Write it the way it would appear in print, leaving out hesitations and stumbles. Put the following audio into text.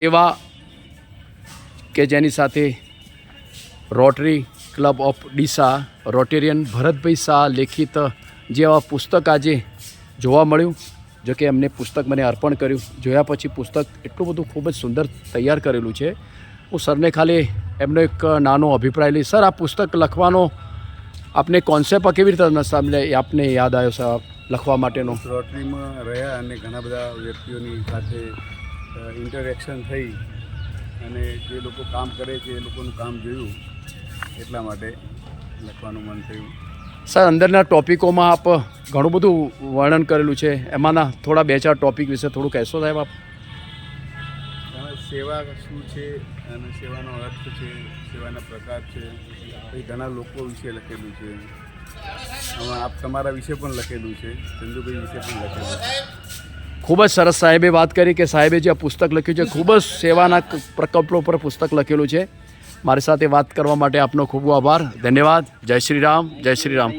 એવા કે જેની સાથે rotary club of Deesa, Rotarian Bharatbhai Shah લેખિત જેવા પુસ્તક આજે જોવા મળ્યું. જો કે એમને પુસ્તક મને અર્પણ કર્યું. જોયા પછી પુસ્તક એટલું બધું ખૂબ જ સુંદર તૈયાર કરેલું છે. હું સરને ખાલી એમનો એક નાનો અભિપ્રાય લઈશ. સર, આ પુસ્તક લખવાનો આપને કોન્સેપ્ટ કેવી રીતે સામે આપને યાદ આવ્યો સાહેબ લખવા માટેનો? રોટરીમાં રહ્યા અને ઘણા બધા વ્યક્તિઓની સાથે ઇન્ટરેક્શન થઈ અને જે લોકો કામ કરે છે એ લોકોનું કામ જોયું, એટલા માટે લખવાનું મન થયું. સર, અંદરના ટોપિકોમાં આપ ઘણું બધું વર્ણન કરેલું છે. એમાંના થોડા 2-4 ટોપિક વિશે થોડું કહેશો સાહેબ આપ? સેવા શું છે અને સેવાનો અર્થ છે, સેવાના પ્રકાર છે, એ ઘણા લોકો વિશે લખેલું છે. આપ તમારા વિશે પણ લખેલું છે, ચંદુભાઈ વિશે પણ લખેલું છે. ખૂબ જ સરસ સાહેબે વાત કરી કે સાહેબે જે પુસ્તક લખ્યું છે ખૂબ જ સેવાના પ્રકલ્પો પર પુસ્તક લખેલું છે. મારી સાથે વાત કરવા માટે આપનો ખૂબ આભાર. ધન્યવાદ. જય શ્રી રામ. જય શ્રી રામ.